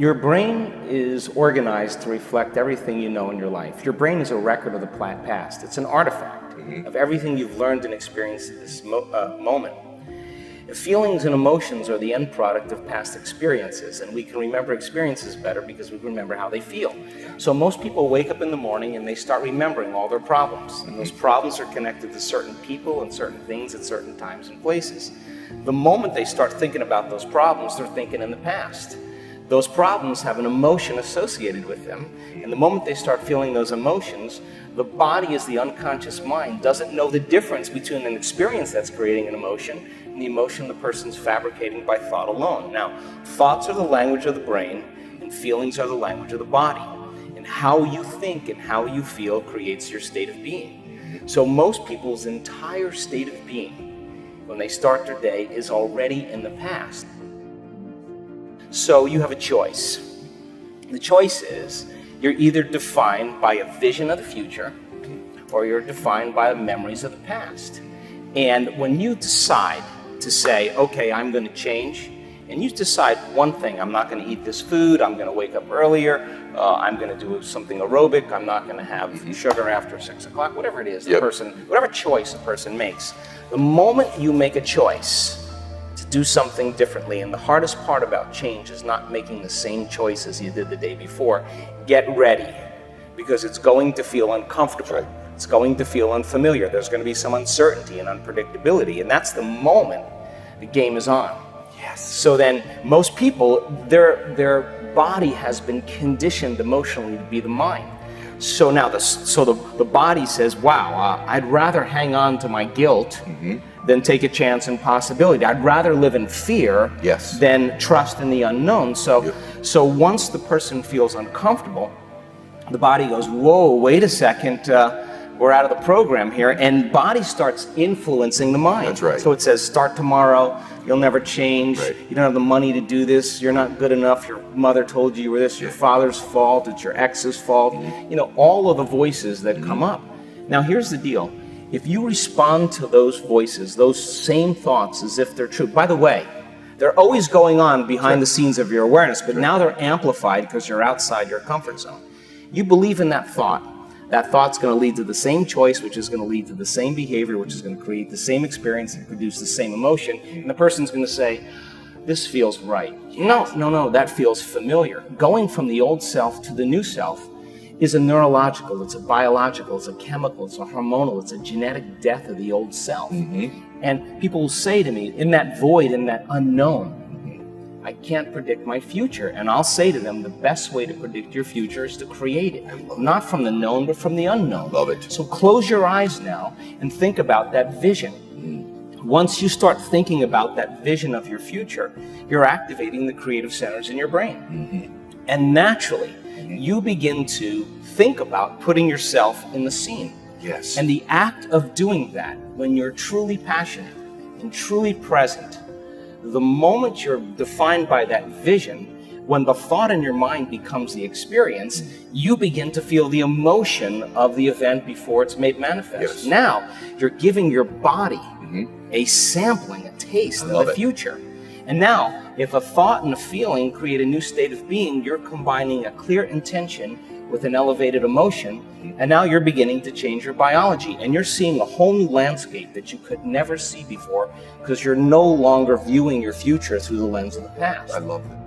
Your brain is organized to reflect everything you know in your life. Your brain is a record of the past. It's an artifact of everything you've learned and experienced at this moment. Feelings and emotions are the end product of past experiences, and we can remember experiences better because we remember how they feel. So most people wake up in the morning and they start remembering all their problems, and those problems are connected to certain people and certain things at certain times and places. The moment they start thinking about those problems, they're thinking in the past. Those problems have an emotion associated with them, and the moment they start feeling those emotions, the body, as the unconscious mind, doesn't know the difference between an experience that's creating an emotion and the emotion the person's fabricating by thought alone. Now, thoughts are the language of the brain, and feelings are the language of the body. And how you think and how you feel creates your state of being. So most people's entire state of being, when they start their day, is already in the past. So you have a choice. The choice is, you're either defined by a vision of the future, or you're defined by memories of the past. And when you decide to say, okay, I'm going to change, and you decide one thing: I'm not going to eat this food, I'm going to wake up earlier, I'm going to do something aerobic, I'm not going to have sugar after 6 o'clock, whatever it is, whatever choice a person makes. The moment you make a choice to do something differently, and the hardest part about change is not making the same choice as you did the day before, get ready, because it's going to feel uncomfortable. It's going to feel unfamiliar. There's going to be some uncertainty and unpredictability, and that's the moment the game is on. Yes. So then most people, their body has been conditioned emotionally to be the mind. So now the body says, wow, I'd rather hang on to my guilt than take a chance in possibility. I'd rather live in fear than trust in the unknown. So once the person feels uncomfortable, the body goes, whoa, wait a second, we're out of the program here, and body starts influencing the mind. That's right. So it says, start tomorrow, you'll never change, you don't have the money to do this, you're not good enough, your mother told you were this, your father's fault, it's your ex's fault, you know, all of the voices that come up. Now here's the deal. If you respond to those voices, those same thoughts as if they're true, by the way, they're always going on behind the scenes of your awareness, but now they're amplified because you're outside your comfort zone. You believe in that thought's going to lead to the same choice, which is going to lead to the same behavior, which is going to create the same experience and produce the same emotion, and the person's going to say, this feels right. No, that feels familiar. Going from the old self to the new self is a neurological, it's a biological, it's a chemical, it's a hormonal, it's a genetic death of the old self. And people will say to me, in that void, in that unknown, I can't predict my future. And I'll say to them, the best way to predict your future is to create it. Not from the known, but from the unknown. Love it. So close your eyes now and think about that vision. Once you start thinking about that vision of your future, you're activating the creative centers in your brain. And naturally, you begin to think about putting yourself in the scene. Yes. And the act of doing that, when you're truly passionate and truly present, the moment you're defined by that vision, when the thought in your mind becomes the experience, you begin to feel the emotion of the event before it's made manifest. Now, you're giving your body a sampling, a taste of the future. And now, if a thought and a feeling create a new state of being, you're combining a clear intention with an elevated emotion, and now you're beginning to change your biology, and you're seeing a whole new landscape that you could never see before, because you're no longer viewing your future through the lens of the past. I love that.